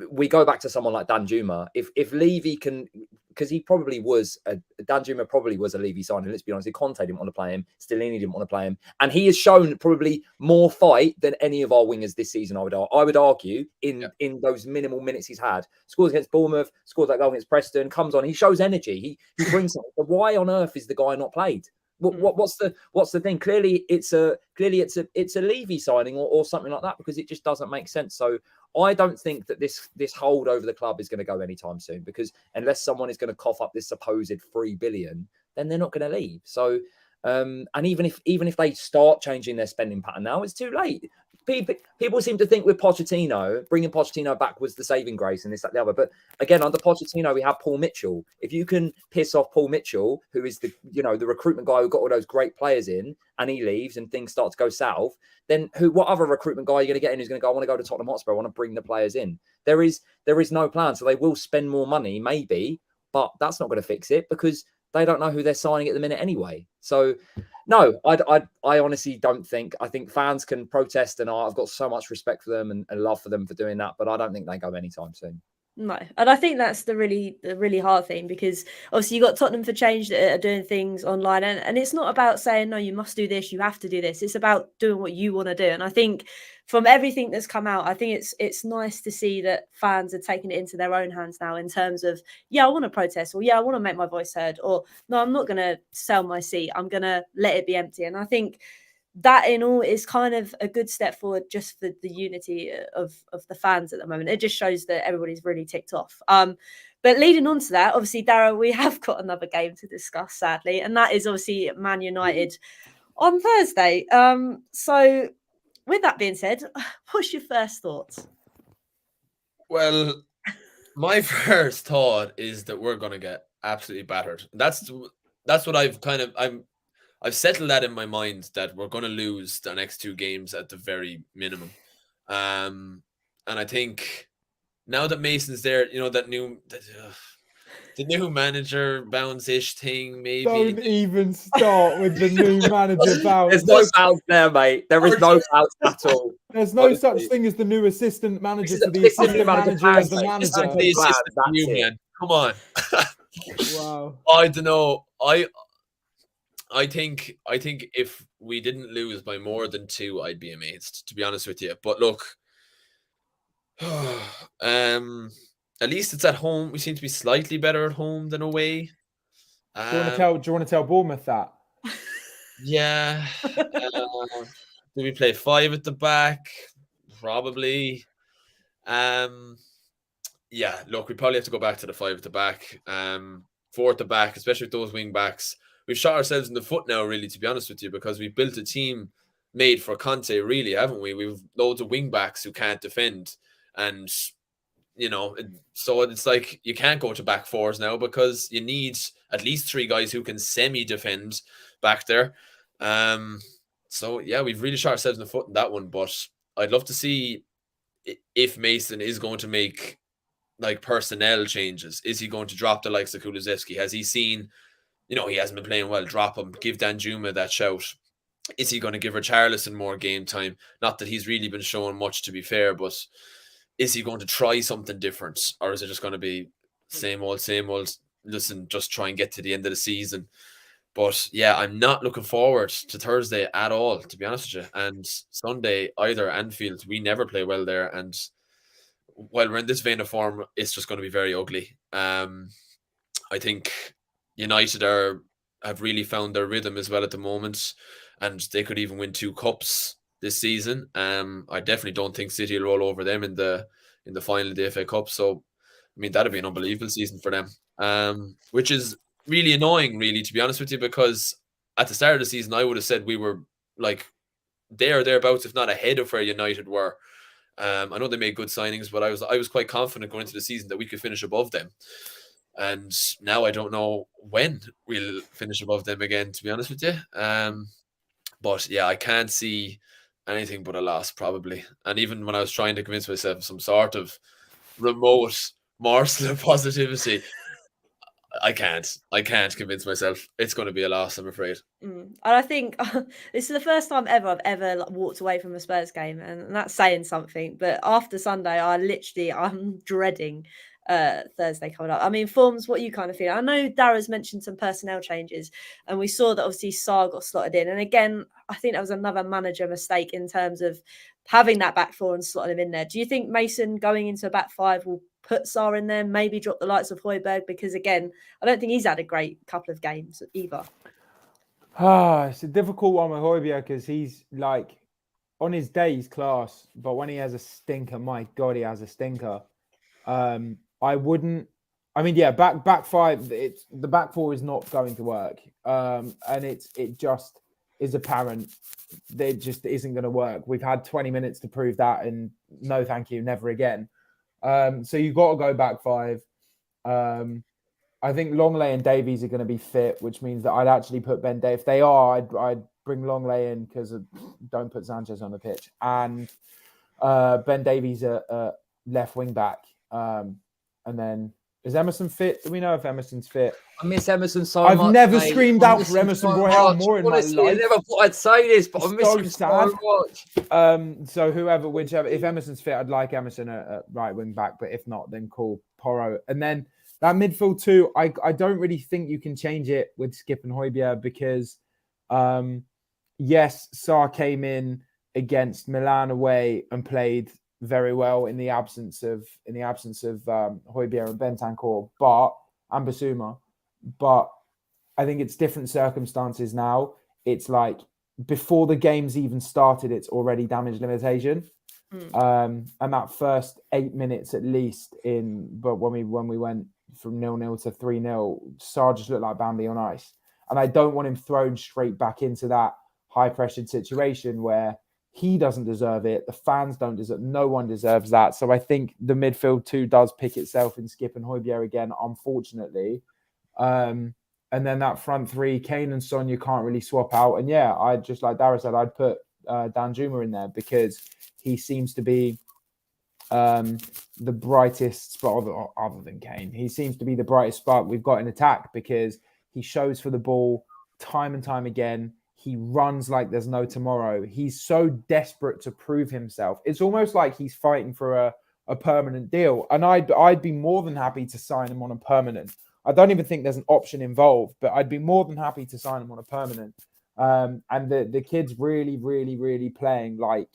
we go back to someone like Dan Juma. If Levy can, because he probably was Dan Juma probably was a Levy signing. Let's be honest, Conte didn't want to play him, Stellini didn't want to play him, and he has shown probably more fight than any of our wingers this season. I would argue in those minimal minutes he's had. Scores against Bournemouth, scores that goal against Preston, comes on, he shows energy, he brings something. But why on earth is the guy not played? What's the thing? Clearly it's a Levy signing or something like that, because it just doesn't make sense. So I don't think that this hold over the club is going to go anytime soon, because unless someone is going to cough up this supposed 3 billion, then they're not going to leave. So and even if they start changing their spending pattern now, it's too late. People seem to think with Pochettino, bringing Pochettino back was the saving grace and this, that, the other. But again, under Pochettino, we have Paul Mitchell. If you can piss off Paul Mitchell, who is the recruitment guy who got all those great players in, and he leaves and things start to go south, then what other recruitment guy are you going to get in who's going to go, I want to go to Tottenham Hotspur, I want to bring the players in? There is no plan. So they will spend more money, maybe, but that's not going to fix it because they don't know who they're signing at the minute anyway. So, no, I honestly don't think. I think fans can protest, and I've got so much respect for them and love for them for doing that, but I don't think they go anytime soon. No, and I think that's the really hard thing, because obviously you got Tottenham for Change that are doing things online, and it's not about saying, no, you must do this, you have to do this. It's about doing what you want to do. And I think from everything that's come out, I think it's nice to see that fans are taking it into their own hands now in terms of, I want to protest, or I want to make my voice heard, or no, I'm not going to sell my seat, I'm going to let it be empty. And I think that in all is kind of a good step forward just for the unity of the fans at the moment. It just shows that everybody's really ticked off. But leading on to that, obviously, Darragh, we have got another game to discuss, sadly, and that is obviously Man United on Thursday. So with that being said, what's your first thoughts? Well, my first thought is that we're going to get absolutely battered. That's what I've settled that in my mind, that we're going to lose the next 2 games at the very minimum. And I think now that Mason's there, the new manager bounce-ish thing, maybe. Don't even start with the new manager bounce. There's no bounce there, mate. There is no bounce at all. There's no such thing as the new assistant manager to the assistant manager of the manager. Man. Come on. Wow. I don't know. I think if we didn't lose by more than 2, I'd be amazed, to be honest with you. But look, at least it's at home. We seem to be slightly better at home than away. Do you want to tell Bournemouth that? Yeah. Do we play 5 at the back? Probably. Yeah, look, we probably have to go back to the 5 at the back. 4 at the back, especially with those wing backs. We've shot ourselves in the foot now, really, to be honest with you, because we've built a team made for Conte, really, haven't we? We've loads of wing backs who can't defend. And, so it's like you can't go to back 4s now because you need at least 3 guys who can semi-defend back there. So, yeah, we've really shot ourselves in the foot in that one. But I'd love to see if Mason is going to make like personnel changes. Is he going to drop the likes of Kulusevski? Has he seen, he hasn't been playing well, drop him, give Danjuma that shout. Is he going to give Richarlison more game time? Not that he's really been showing much, to be fair, but is he going to try something different? Or is it just going to be same old, listen, just try and get to the end of the season? But yeah, I'm not looking forward to Thursday at all, to be honest with you. And Sunday, either Anfield, we never play well there. And while we're in this vein of form, it's just going to be very ugly. I think United have really found their rhythm as well at the moment, and they could even win 2 cups this season. I definitely don't think City will roll over them in the final of the FA Cup. So, I mean, that'd be an unbelievable season for them, which is really annoying, really, to be honest with you, because at the start of the season, I would have said we were like there or thereabouts, if not ahead of where United were. I know they made good signings, but I was quite confident going into the season that we could finish above them. And now I don't know when we'll finish above them again, to be honest with you. But yeah, I can't see anything but a loss, probably. And even when I was trying to convince myself of some sort of remote morsel of positivity, I can't convince myself. It's going to be a loss, I'm afraid. And I think this is the first time ever I've ever walked away from a Spurs game, and that's saying something. But after Sunday, I'm dreading Thursday coming up. I mean, Formz, what you kind of feel? I know Dara's mentioned some personnel changes, and we saw that obviously Sarr got slotted in. And again, I think that was another manager mistake in terms of having that back 4 and slotting him in there. Do you think Mason going into a back 5 will put Sarr in there, maybe drop the likes of Højbjerg? Because again, I don't think he's had a great couple of games either. It's a difficult one with Højbjerg because he's like, on his day he's class, but when he has a stinker, my God, he has a stinker. Back 5, the back 4 is not going to work. And it just is apparent that it just isn't going to work. We've had 20 minutes to prove that, and no thank you, never again. So you've got to go back 5. I think Longley and Davies are going to be fit, which means that I'd actually put Ben Davies. If they are, I'd bring Longley in because don't put Sanchez on the pitch. And Ben Davies a left wing back. And then is Emerson fit? Do we know if Emerson's fit? I miss Emerson so I've much. I've never mate. screamed out for Emerson Royale more in my life. I never thought I'd say this, but I miss him sad. so much. So whichever, if Emerson's fit, I'd like Emerson at right wing back, but if not, then call Porro. And then that midfield too, I don't really think you can change it with Skip and Højbjerg because, yes, Sarr came in against Milan away and played very well in the absence of Højbjerg and Bentancur, and Basuma. But I think it's different circumstances now. It's like before the game's even started, it's already damage limitation. And that first 8 minutes at least but when we went from 0-0 to 3-0, Sarr just looked like Bambi on ice. And I don't want him thrown straight back into that high-pressured situation where he doesn't deserve it. The fans don't deserve. No one deserves that. So I think the midfield too does pick itself in Skip and Højbjerg again, unfortunately. And then that front 3, Kane and Son, you can't really swap out. And yeah, I just like Dara said, I'd put Danjuma in there because he seems to be the brightest spot other than Kane. He seems to be the brightest spark we've got in attack because he shows for the ball time and time again. He runs like there's no tomorrow. He's so desperate to prove himself. It's almost like he's fighting for a permanent deal. And I'd be more than happy to sign him on a permanent. I don't even think there's an option involved, but I'd be more than happy to sign him on a permanent. And the kid's really, really, really playing like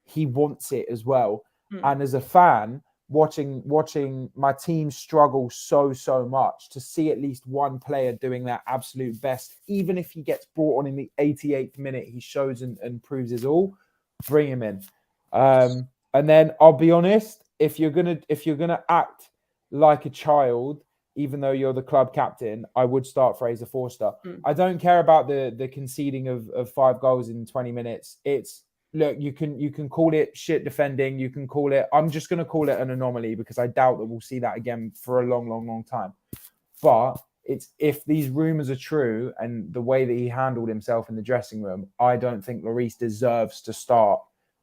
he wants it as well. And as a fan, watching my team struggle so much, to see at least one player doing their absolute best, even if he gets brought on in the 88th minute, he shows and proves his all. Bring him in. And then I'll be honest, if you're gonna act like a child, even though you're the club captain, I would start Fraser Forster. I don't care about the conceding of 5 goals in 20 minutes. It's, look, you can call it shit defending. You can call it, I'm just going to call it an anomaly, because I doubt that we'll see that again for a long time. But it's, if these rumours are true and the way that he handled himself in the dressing room, I don't think Lloris deserves to start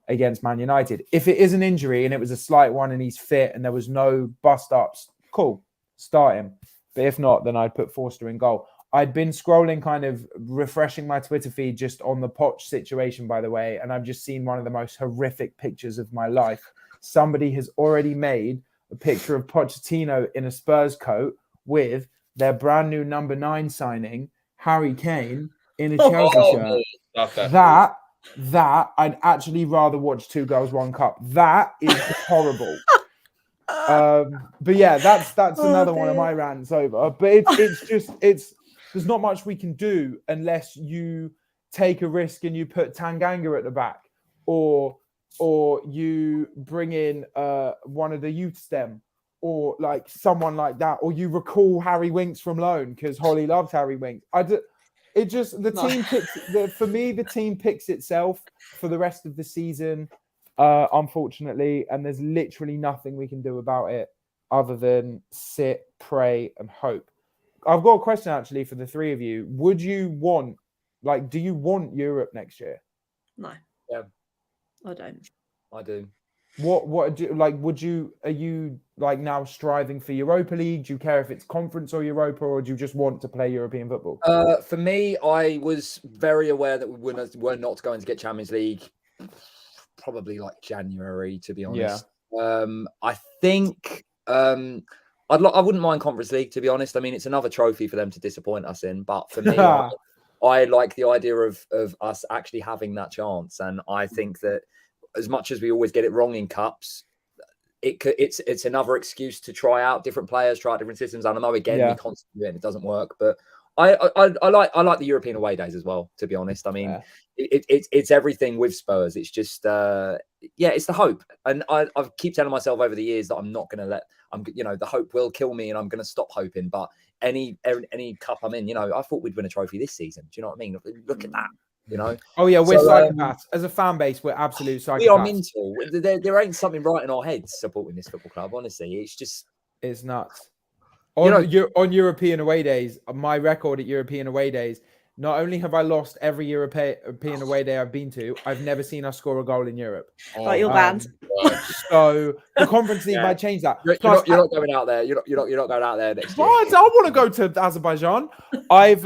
against Man United. If it is an injury and it was a slight one and he's fit and there was no bust-ups, cool, start him. But if not, then I'd put Forster in goal. I'd been scrolling, kind of refreshing my Twitter feed just on the Poch situation, by the way, and I've just seen one of the most horrific pictures of my life. Somebody has already made a picture of Pochettino in a Spurs coat with their brand new number 9 signing, Harry Kane, in a Chelsea shirt. That I'd actually rather watch 2 Girls, 1 Cup. That is horrible. But yeah, that's another one of my rants over. But it's there's not much we can do unless you take a risk and you put Tanganga at the back, or you bring in one of the youth stem, or like someone like that, or you recall Harry Winks from loan because Hollie loves Harry Winks. For me, the team picks itself for the rest of the season, unfortunately, and there's literally nothing we can do about it other than sit, pray, and hope. I've got a question actually for the 3 of you. Would you want, do you want Europe next year? No. Yeah. I don't. I do. What do you, are you now striving for Europa League? Do you care if it's conference or Europa, or do you just want to play European football? For me, I was very aware that we were not going to get Champions League probably January, to be honest. Yeah. I think I wouldn't mind Conference League, to be honest. I mean, it's another trophy for them to disappoint us in, but for me, I like the idea of us actually having that chance. And I think that as much as we always get it wrong in cups, it's another excuse to try out different players, try out different systems. And I know again we constantly do it and it doesn't work, but I like the European away days as well, to be honest. I mean, it's everything with Spurs. It's just it's the hope, and I keep telling myself over the years that I'm not going to let the hope will kill me, and I'm going to stop hoping. But any cup I'm in, I thought we'd win a trophy this season. Do you know what I mean? Look at that. Oh yeah, we're psychopaths as a fan base. We're absolute psychopaths. We are mental. There ain't something right in our heads supporting this football club. Honestly, it's nuts. On European away days, my record at European away days, not only have I lost every European away day I've been to, I've never seen us score a goal in Europe. You're banned. So the Conference League might change that. You're not going out there. You're not going out there next year. I want to go to Azerbaijan. I've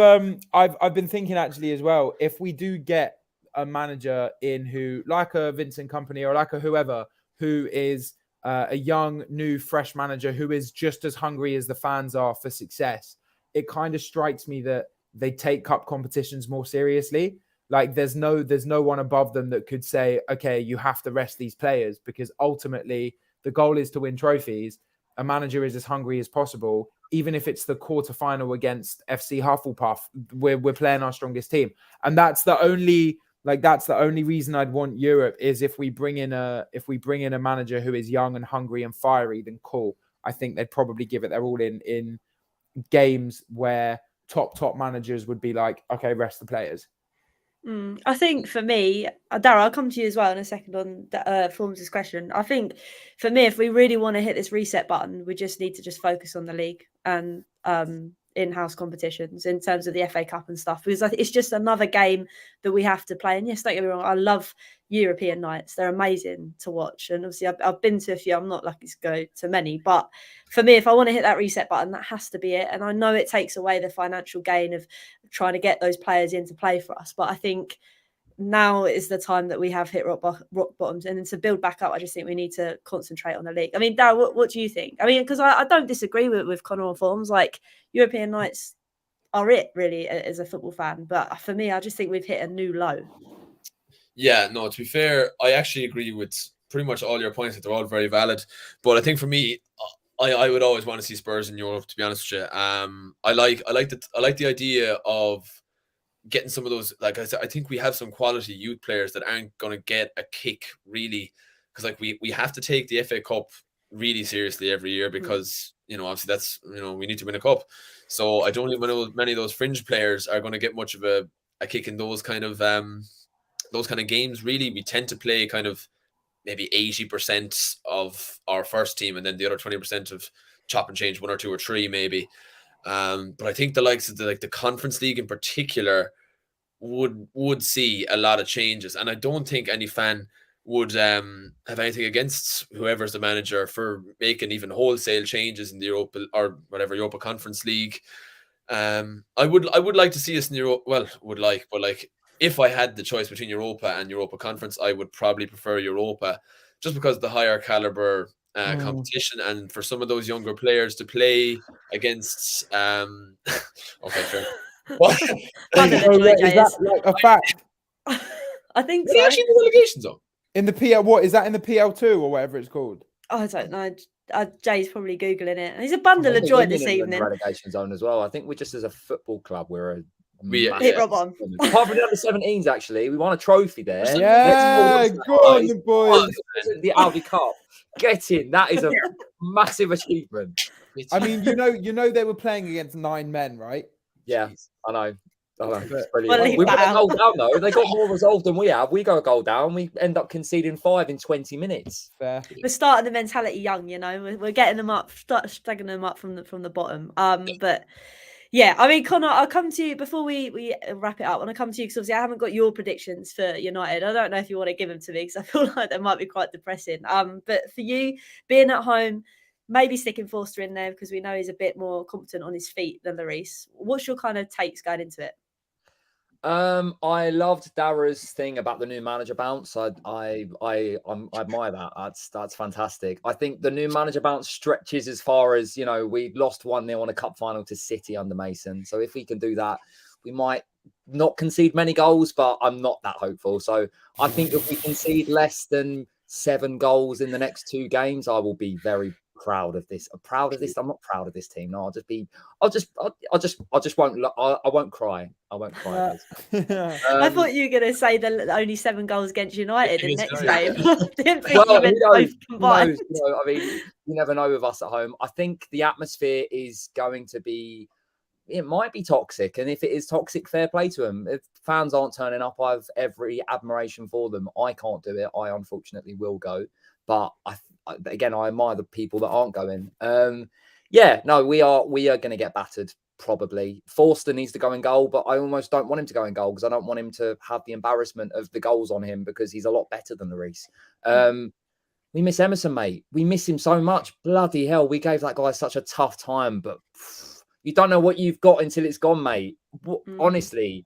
been thinking actually as well, if we do get a manager in who, like a Vincent Kompany or like a whoever, who is a young, new, fresh manager who is just as hungry as the fans are for success, it kind of strikes me that they take cup competitions more seriously. There's no one above them that could say, okay, you have to rest these players, because ultimately the goal is to win trophies. A manager is as hungry as possible, even if it's the quarterfinal against FC Hufflepuff. We're playing our strongest team, and that's the only reason I'd want Europe, is if we bring in a manager who is young and hungry and fiery, then cool. I think they'd probably give it their all in games where top managers would be like, okay, rest the players. I think for me, Darragh, I'll come to you as well in a second on Formz' question. I think for me, if we really want to hit this reset button, we just need to just focus on the league and in-house competitions in terms of the FA Cup and stuff, because it's just another game that we have to play. And yes, don't get me wrong, I love European nights. They're amazing to watch. And obviously I've been to a few. I'm not lucky to go to many, but for me, if I want to hit that reset button, that has to be it. And I know it takes away the financial gain of trying to get those players into play for us, but I think now is the time that we have hit rock bottoms, and then to build back up, I just think we need to concentrate on the league. I mean, Darryl, what do you think? I mean, because I don't disagree with Connor or Formz. Like, European nights are it really as a football fan, but for me, I just think we've hit a new low. Yeah, no, to be fair, I actually agree with pretty much all your points. That they're all very valid. But I think for me, I would always want to see Spurs in Europe, to be honest with you. I like the idea of getting some of those. Like I said, I think we have some quality youth players that aren't going to get a kick really, because like we have to take the FA Cup really seriously every year, because obviously that's we need to win a cup. So I don't think many of those fringe players are going to get much of a kick in those kind of games. Really, we tend to play kind of maybe 80% of our first team, and then the other 20% of chop and change, 1 or 2 or 3 maybe. But I think the likes of the Conference League in particular would see a lot of changes, and I don't think any fan would have anything against whoever's the manager for making even wholesale changes in the Europa Conference League. I would like to see us in Europe. Well, but if I had the choice between Europa and Europa Conference, I would probably prefer Europa, just because of the higher caliber competition, and for some of those younger players to play against. Okay, fair. What? Is that like a fact? I think so. Actually, the relegation zone in the PL. What is that in the PL2 or whatever it's called? Oh, I don't know. Jay's probably googling it. He's a bundle of joy this evening. Relegation zone as well. I think we're just as a football club, we're hit rock bottom. Apart from the under-17s, actually, we won a trophy there. Yeah, go on, the boys. The Audi Cup. Get in. That is a massive achievement. I mean, you know, they were playing against 9 men, right? Yeah, I know. It's Well, we went a goal down though. They got more resolve than we have. We go a goal down. We end up conceding 5 in 20 minutes. Fair. We're starting the mentality young, we're getting them up, staggering them up from the bottom. But yeah, I mean, Connor, I'll come to you before we wrap it up. And I come to you because obviously I haven't got your predictions for United. I don't know if you want to give them to me, because I feel like they might be quite depressing. But for you, being at home, maybe sticking Forster in there because we know he's a bit more competent on his feet than Lloris. What's your kind of takes going into it? I loved Dara's thing about the new manager bounce. I admire that. That's fantastic. I think the new manager bounce stretches as far as, we lost 1-0 on a cup final to City under Mason. So if we can do that, we might not concede many goals, but I'm not that hopeful. So I think if we concede less than 7 goals in the next 2 games, I will be very proud of this. I'm not proud of this team. No, I won't cry. I won't cry. I thought you were going to say that only 7 goals against United in next game. Didn't think well, you meant both combined. I mean, you never know with us at home. I think the atmosphere is going to be, it might be toxic. And if it is toxic, fair play to them. If fans aren't turning up, I have every admiration for them. I can't do it. I unfortunately will go. But again, I admire the people that aren't going. We are going to get battered, probably. Forster needs to go in goal, but I almost don't want him to go in goal because I don't want him to have the embarrassment of the goals on him, because he's a lot better than Lloris. We miss Emerson, mate. We miss him so much. Bloody hell, we gave that guy such a tough time, but you don't know what you've got until it's gone, mate. Honestly,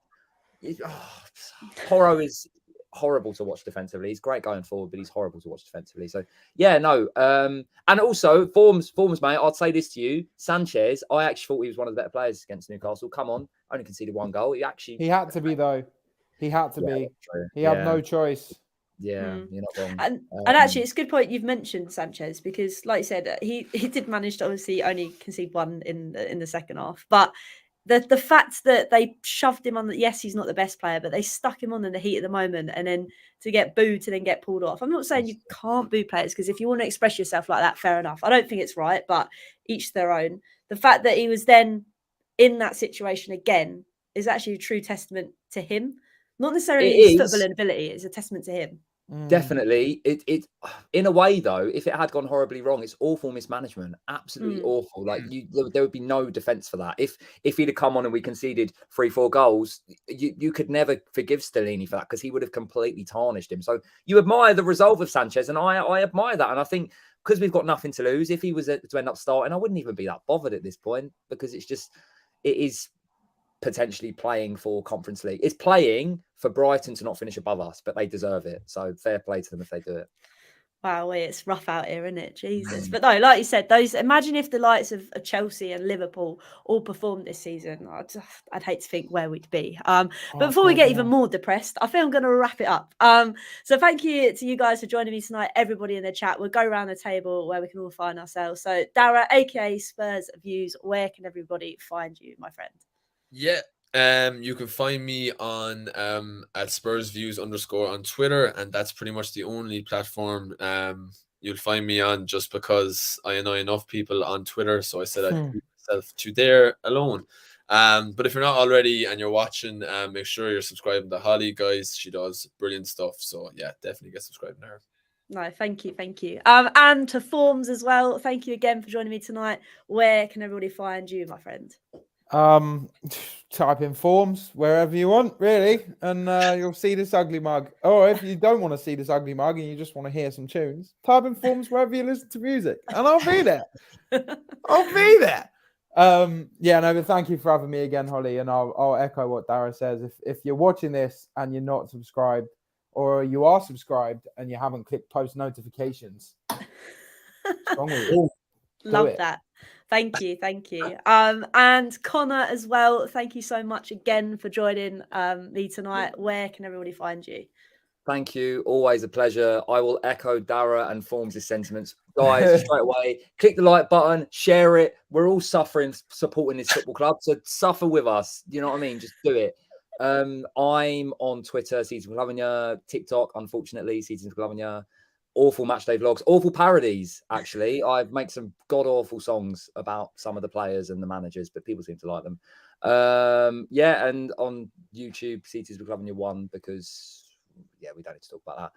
Porro is horrible to watch defensively. He's great going forward, but he's horrible to watch defensively. So yeah, no. And also Formz, mate, I'd say this to you. Sanchez, I actually thought he was one of the better players against Newcastle. Come on, only conceded 1 goal. He had to be though. He had to be. True. He had no choice. Yeah, you're not wrong. And actually, it's a good point you've mentioned Sanchez, because, like you said, he did manage to obviously only concede 1 in the second half, but the fact that they shoved him on, yes, he's not the best player, but they stuck him on in the heat of the moment, and then to get booed, to then get pulled off. I'm not saying you can't boo players, because if you want to express yourself like that, fair enough. I don't think it's right, but each their own. The fact that he was then in that situation again is actually a true testament to him. Not necessarily his footballing ability, it's a testament to him. Definitely. It in a way though, if it had gone horribly wrong, it's awful mismanagement. Absolutely awful. Like there would be no defense for that. If he'd have come on and we conceded 3-4 goals, you could never forgive Stellini for that, because he would have completely tarnished him. So you admire the resolve of Sanchez, and I admire that. And I think because we've got nothing to lose, if he was to end up starting, I wouldn't even be that bothered at this point, because it is potentially playing for Conference League. It's playing for Brighton to not finish above us, but they deserve it. So fair play to them if they do it. Wow, it's rough out here, isn't it? Jesus. But no, like you said, imagine if the likes of Chelsea and Liverpool all performed this season. I'd hate to think where we'd be. But before we get even more depressed, I think I'm going to wrap it up. So thank you to you guys for joining me tonight, everybody in the chat. We'll go around the table where we can all find ourselves. So Dara, aka Spurs Views, where can everybody find you, my friend? Yeah. You can find me on at Spurs Views _ on Twitter, and that's pretty much the only platform you'll find me on, just because I annoy enough people on Twitter. So I said I'd keep myself to there alone. But if you're not already and you're watching, make sure you're subscribing to Hollie, guys. She does brilliant stuff. So yeah, definitely get subscribing to her. No, thank you. And to Formz as well. Thank you again for joining me tonight. Where can everybody find you, my friend? Type in Formz wherever you want, really, and you'll see this ugly mug. Or if you don't want to see this ugly mug and you just want to hear some tunes, type in Formz wherever you listen to music, and I'll be there. I'll be there. Yeah, no, but thank you for having me again, Hollie, and I'll echo what Dara says. If you're watching this and you're not subscribed, or you are subscribed and you haven't clicked post notifications, what's wrong with you? Love that. Thank you. And Connor as well, thank you so much again for joining me tonight. Where can everybody find you? Thank you. Always a pleasure. I will echo Dara and Formz' sentiments. Guys, straight away, click the like button, share it. We're all suffering, supporting this football club. So suffer with us. You know what I mean? Just do it. I'm on Twitter, Seasons of Glavanya, TikTok, unfortunately, Seasons of Glavanya. Awful matchday vlogs, awful parodies. Actually, I make some god awful songs about some of the players and the managers, but people seem to like them. Yeah, and on YouTube, Seasons of Glavanya 1, because we don't need to talk about that.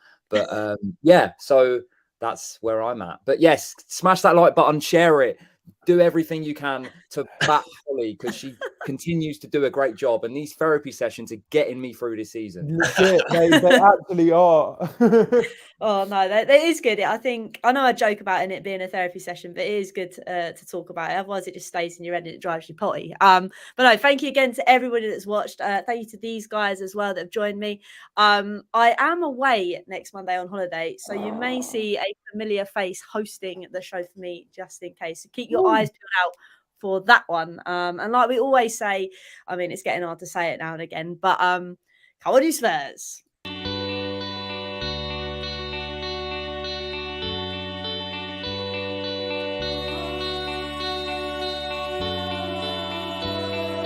But yeah, so that's where I'm at. But yes, smash that like button, share it, do everything you can to back Hollie, because she continues to do a great job, and these therapy sessions are getting me through this season. Legit, they actually are. Oh no, that is good. I know I joke about it being a therapy session, but it is good to talk about it. Otherwise, it just stays in your head and it drives you potty. But no, thank you again to everybody that's watched. Thank you to these guys as well that have joined me. I am away next Monday on holiday, so you may see a familiar face hosting the show for me, just in case. So keep your eyes peeled out for that one. And like we always say, I mean, it's getting hard to say it now and again, but come on, you Spurs.